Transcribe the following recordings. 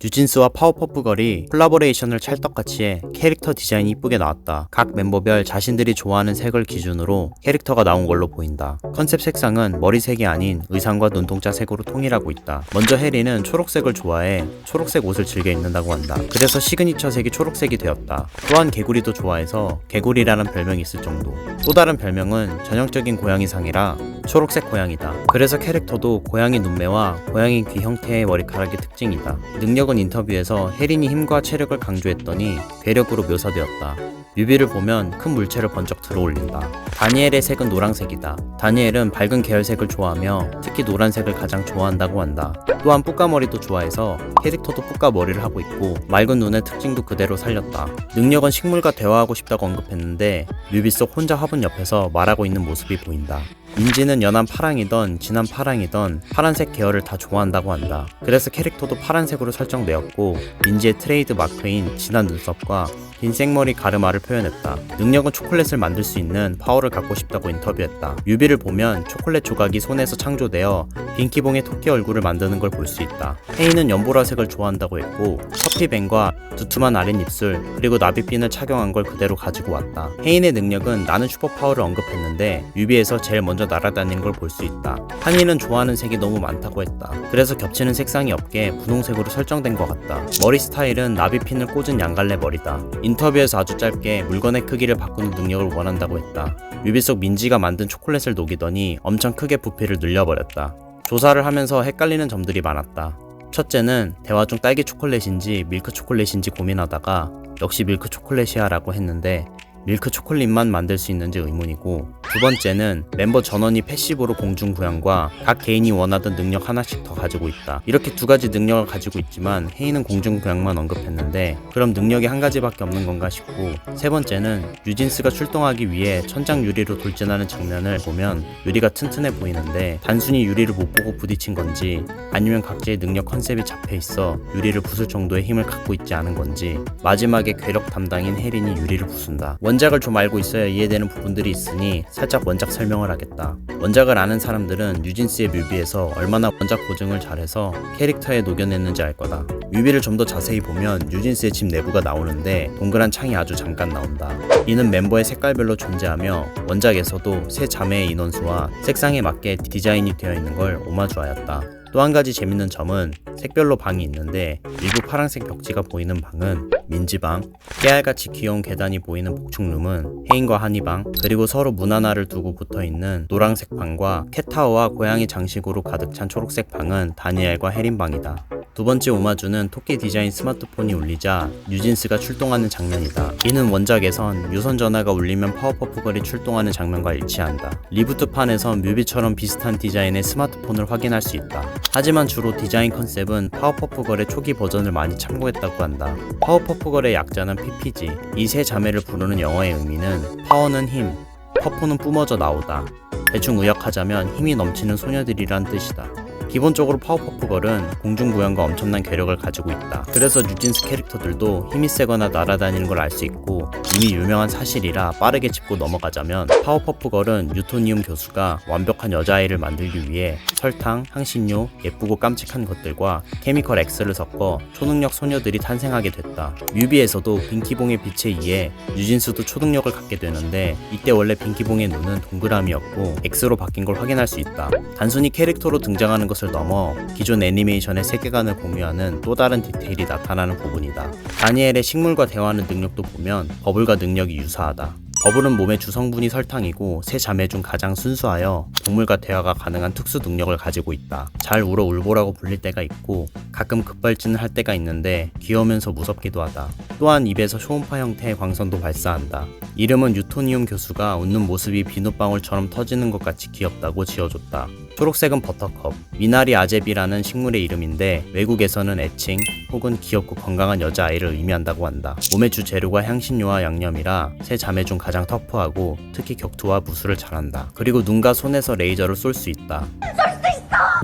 뉴진스와 파워퍼프걸이 콜라보레이션을 찰떡같이 해 캐릭터 디자인이 이쁘게 나왔다. 각 멤버별 자신들이 좋아하는 색을 기준으로 캐릭터가 나온 걸로 보인다. 컨셉 색상은 머리색이 아닌 의상과 눈동자 색으로 통일하고 있다. 먼저 해리는 초록색을 좋아해 초록색 옷을 즐겨 입는다고 한다. 그래서 시그니처 색이 초록색이 되었다. 또한 개구리도 좋아해서 개구리라는 별명이 있을 정도. 또 다른 별명은 전형적인 고양이상이라 초록색 고양이다. 그래서 캐릭터도 고양이 눈매와 고양이 귀 형태의 머리카락이 특징이다. 능력은 인터뷰에서 혜린이 힘과 체력을 강조했더니 괴력으로 묘사되었다. 뮤비를 보면 큰 물체를 번쩍 들어올린다. 다니엘의 색은 노란색이다. 다니엘은 밝은 계열색을 좋아하며 특히 노란색을 가장 좋아한다고 한다. 또한 뿌까머리도 좋아해서 캐릭터도 뿌까머리를 하고 있고 맑은 눈의 특징도 그대로 살렸다. 능력은 식물과 대화하고 싶다고 언급했는데 뮤비 속 혼자 화분 옆에서 말하고 있는 모습이 보인다. 민지는 연한 파랑이던 진한 파랑이던 파란색 계열을 다 좋아한다고 한다. 그래서 캐릭터도 파란색으로 설정되었고 민지의 트레이드 마크인 진한 눈썹과 긴 생머리 가르마를 표현했다. 능력은 초콜릿을 만들 수 있는 파워를 갖고 싶다고 인터뷰했다. 뮤비를 보면 초콜릿 조각이 손에서 창조되어 빈키봉의 토끼 얼굴을 만드는 걸 볼 수 있다. 헤이는 연보라색을 좋아한다고 했고 커피뱅과 두툼한 아랫입술 그리고 나비핀을 착용한 걸 그대로 가지고 왔다. 헤인의 능력은 나는 슈퍼파워를 언급했는데 뮤비에서 제일 먼저 날아다니는 걸 볼 수 있다. 한이는 좋아하는 색이 너무 많다고 했다. 그래서 겹치는 색상이 없게 분홍색으로 설정된 것 같다. 머리 스타일은 나비핀을 꽂은 양갈래 머리다. 인터뷰에서 아주 짧게 물건의 크기를 바꾸는 능력을 원한다고 했다. 뮤비 속 민지가 만든 초콜릿을 녹이더니 엄청 크게 부피를 늘려버렸다. 조사를 하면서 헷갈리는 점들이 많았다. 첫째는 대화 중 딸기 초콜릿인지 밀크 초콜릿인지 고민하다가 역시 밀크 초콜릿이야 라고 했는데 밀크 초콜릿만 만들 수 있는지 의문이고, 두 번째는 멤버 전원이 패시브로 공중부양과 각 개인이 원하던 능력 하나씩 더 가지고 있다. 이렇게 두 가지 능력을 가지고 있지만 헤이는 공중부양만 언급했는데 그럼 능력이 한 가지밖에 없는 건가 싶고, 세 번째는 뉴진스가 출동하기 위해 천장 유리로 돌진하는 장면을 보면 유리가 튼튼해 보이는데 단순히 유리를 못 보고 부딪힌 건지 아니면 각자의 능력 컨셉이 잡혀 있어 유리를 부술 정도의 힘을 갖고 있지 않은 건지, 마지막에 괴력 담당인 혜린이 유리를 부순다. 원작을 좀 알고 있어야 이해되는 부분들이 있으니 살짝 원작 설명을 하겠다. 원작을 아는 사람들은 뉴진스의 뮤비에서 얼마나 원작 고증을 잘해서 캐릭터에 녹여냈는지 알 거다. 뮤비를 좀 더 자세히 보면 뉴진스의 집 내부가 나오는데 동그란 창이 아주 잠깐 나온다. 이는 멤버의 색깔별로 존재하며 원작에서도 세 자매의 인원수와 색상에 맞게 디자인이 되어 있는 걸 오마주하였다. 또 한 가지 재밌는 점은 색별로 방이 있는데 일부 파란색 벽지가 보이는 방은 민지방, 깨알같이 귀여운 계단이 보이는 복층룸은 혜인과 한이방, 그리고 서로 문 하나를 두고 붙어있는 노란색 방과 캣타워와 고양이 장식으로 가득 찬 초록색 방은 다니엘과 혜린 방이다. 두 번째 오마주는 토끼 디자인 스마트폰이 울리자 뉴진스가 출동하는 장면이다. 이는 원작에선 유선전화가 울리면 파워퍼프걸이 출동하는 장면과 일치한다. 리부트판에선 뮤비처럼 비슷한 디자인의 스마트폰을 확인할 수 있다. 하지만 주로 디자인 컨셉은 파워퍼프걸의 초기 버전을 많이 참고했다고 한다. 파워퍼프걸의 약자는 PPG. 이 세 자매를 부르는 영어의 의미는 파워는 힘, 퍼프는 뿜어져 나오다. 대충 의역하자면 힘이 넘치는 소녀들이란 뜻이다. 기본적으로 파워퍼프걸은 공중부양과 엄청난 괴력을 가지고 있다. 그래서 뉴진스 캐릭터들도 힘이 세거나 날아다니는 걸 알 수 있고, 이미 유명한 사실이라 빠르게 짚고 넘어가자면 파워퍼프걸은 유토니움 교수가 완벽한 여자아이를 만들기 위해 설탕, 향신료, 예쁘고 깜찍한 것들과 케미컬 X를 섞어 초능력 소녀들이 탄생하게 됐다. 뮤비에서도 빈키봉의 빛에 의해 뉴진스도 초능력을 갖게 되는데 이때 원래 빈키봉의 눈은 동그라미였고 X로 바뀐 걸 확인할 수 있다. 단순히 캐릭터로 등장하는 것을 넘어 기존 애니메이션의 세계관을 공유하는 또 다른 디테일이 나타나는 부분이다. 다니엘의 식물과 대화하는 능력도 보면 버블과 능력이 유사하다. 버블은 몸의 주성분이 설탕이고 세 자매 중 가장 순수하여 동물과 대화가 가능한 특수 능력을 가지고 있다. 잘 울어 울보라고 불릴 때가 있고 가끔 급발진을 할 때가 있는데 귀여우면서 무섭기도 하다. 또한 입에서 초음파 형태의 광선도 발사한다. 이름은 유토니움 교수가 웃는 모습이 비눗방울처럼 터지는 것 같이 귀엽다고 지어줬다. 초록색은 버터컵, 미나리 아제비라는 식물의 이름인데 외국에서는 애칭 혹은 귀엽고 건강한 여자아이를 의미한다고 한다. 몸의 주 재료가 향신료와 양념이라 세 자매 중 가장 터프하고 특히 격투와 무술을 잘한다. 그리고 눈과 손에서 레이저를 쏠 수 있다.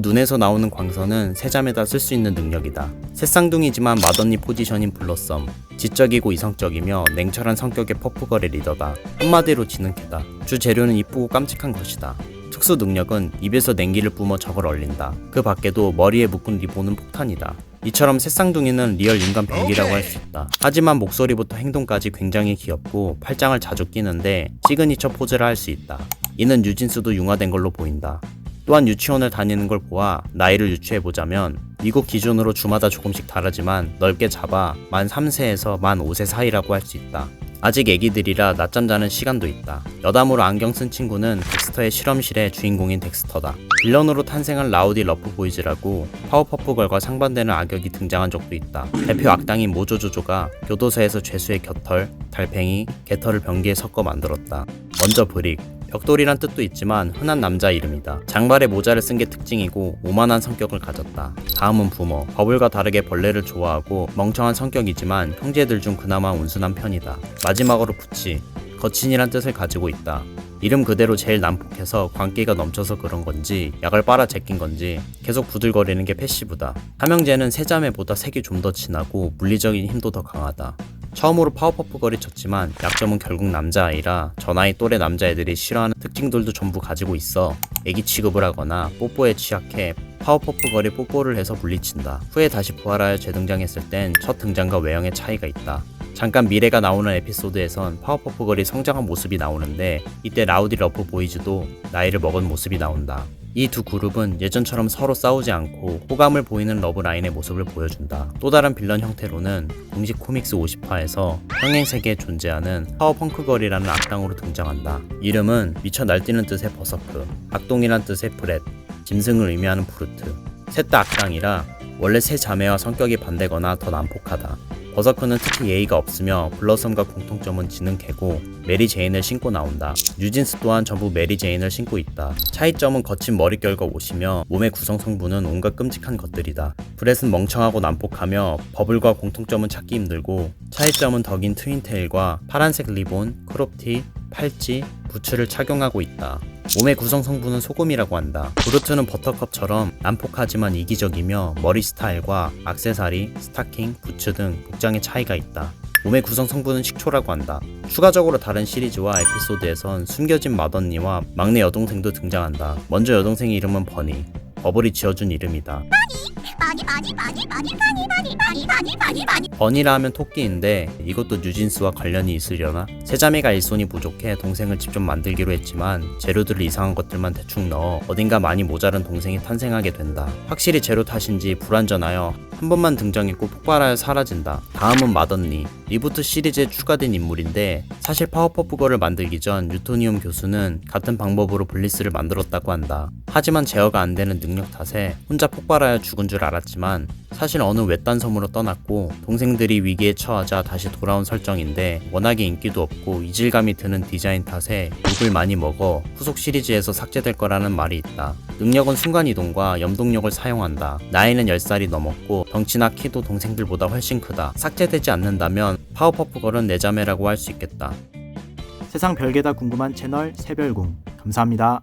눈에서 나오는 광선은 세 자매다 쓸 수 있는 능력이다. 새쌍둥이지만 맏언니 포지션인 블러썸, 지적이고 이성적이며 냉철한 성격의 퍼프걸의 리더다. 한마디로 지능캐다. 주 재료는 이쁘고 깜찍한 것이다. 특수 능력은 입에서 냉기를 뿜어 적을 얼린다. 그 밖에도 머리에 묶은 리본은 폭탄이다. 이처럼 새쌍둥이는 리얼 인간 뱅기라고 할 수 있다. 하지만 목소리부터 행동까지 굉장히 귀엽고 팔짱을 자주 끼는데 시그니처 포즈를 할 수 있다. 이는 뉴진스도 융화된 걸로 보인다. 또한 유치원을 다니는 걸 보아 나이를 유추해보자면 미국 기준으로 주마다 조금씩 다르지만 넓게 잡아 만 3세에서 만 5세 사이라고 할 수 있다. 아직 애기들이라 낮잠 자는 시간도 있다. 여담으로 안경 쓴 친구는 덱스터의 실험실의 주인공인 덱스터다. 빌런으로 탄생한 라우디 러프보이즈라고 파워퍼프걸과 상반되는 악역이 등장한 적도 있다. 대표 악당인 모조조조가 교도소에서 죄수의 겨털, 달팽이, 개털을 변기에 섞어 만들었다. 먼저 브릭, 벽돌이란 뜻도 있지만 흔한 남자 이름이다. 장발에 모자를 쓴 게 특징이고 오만한 성격을 가졌다. 다음은 부모, 버블과 다르게 벌레를 좋아하고 멍청한 성격이지만 형제들 중 그나마 온순한 편이다. 마지막으로 부치, 거친이란 뜻을 가지고 있다. 이름 그대로 제일 난폭해서 광기가 넘쳐서 그런 건지 약을 빨아 제낀 건지 계속 부들거리는 게 패시브다. 삼형제는 세자매보다 색이 좀 더 진하고 물리적인 힘도 더 강하다. 처음으로 파워퍼프걸이 쳤지만 약점은 결국 남자아이라 저 나이 또래 남자애들이 싫어하는 특징들도 전부 가지고 있어. 애기 취급을 하거나 뽀뽀에 취약해 파워퍼프걸이 뽀뽀를 해서 물리친다. 후에 다시 부활하여 재등장했을 땐 첫 등장과 외형의 차이가 있다. 잠깐 미래가 나오는 에피소드에선 파워퍼프걸이 성장한 모습이 나오는데 이때 라우디 러프보이즈도 나이를 먹은 모습이 나온다. 이 두 그룹은 예전처럼 서로 싸우지 않고 호감을 보이는 러브라인의 모습을 보여준다. 또 다른 빌런 형태로는 공식 코믹스 50화에서 평행세계에 존재하는 파워펑크걸이라는 악당으로 등장한다. 이름은 미쳐 날뛰는 뜻의 버서크, 악동이란 뜻의 브렛, 짐승을 의미하는 브루트. 셋 다 악당이라 원래 세 자매와 성격이 반대거나 더 난폭하다. 버서크는 특히 예의가 없으며 블러썸과 공통점은 지능캐고 메리 제인을 신고 나온다. 뉴진스 또한 전부 메리 제인을 신고 있다. 차이점은 거친 머릿결과 옷이며 몸의 구성 성분은 온갖 끔찍한 것들이다. 브렛은 멍청하고 난폭하며 버블과 공통점은 찾기 힘들고 차이점은 더 긴 트윈테일과 파란색 리본, 크롭티, 팔찌, 부츠를 착용하고 있다. 몸의 구성 성분은 소금이라고 한다. 브루트는 버터컵처럼 난폭하지만 이기적이며 머리 스타일과 액세서리, 스타킹, 부츠 등 복장의 차이가 있다. 몸의 구성 성분은 식초라고 한다. 추가적으로 다른 시리즈와 에피소드에선 숨겨진 맏언니와 막내 여동생도 등장한다. 먼저 여동생의 이름은 버니, 버블이 지어준 이름이다. 버니라 하면 토끼인데 이것도 뉴진스와 관련이 있으려나? 세자매가 일손이 부족해 동생을 직접 만들기로 했지만 재료들을 이상한 것들만 대충 넣어 어딘가 많이 모자란 동생이 탄생하게 된다. 확실히 재료 탓인지 불완전하여 한 번만 등장했고 폭발하여 사라진다. 다음은 맏언니. 리부트 시리즈에 추가된 인물인데 사실 파워퍼프걸을 만들기 전 유토니움 교수는 같은 방법으로 블리스를 만들었다고 한다. 하지만 제어가 안 되는 능력 탓에 혼자 폭발하여 죽은 줄 알았지만 사실 어느 외딴 섬으로 떠났고 동생들이 위기에 처하자 다시 돌아온 설정인데 워낙에 인기도 없고 이질감이 드는 디자인 탓에 욕을 많이 먹어 후속 시리즈에서 삭제될 거라는 말이 있다. 능력은 순간이동과 염동력을 사용한다. 나이는 10살이 넘었고 덩치나 키도 동생들보다 훨씬 크다. 삭제되지 않는다면 파워퍼프걸은 내 자매라고 할 수 있겠다. 세상 별게 다 궁금한 채널 새별궁 감사합니다.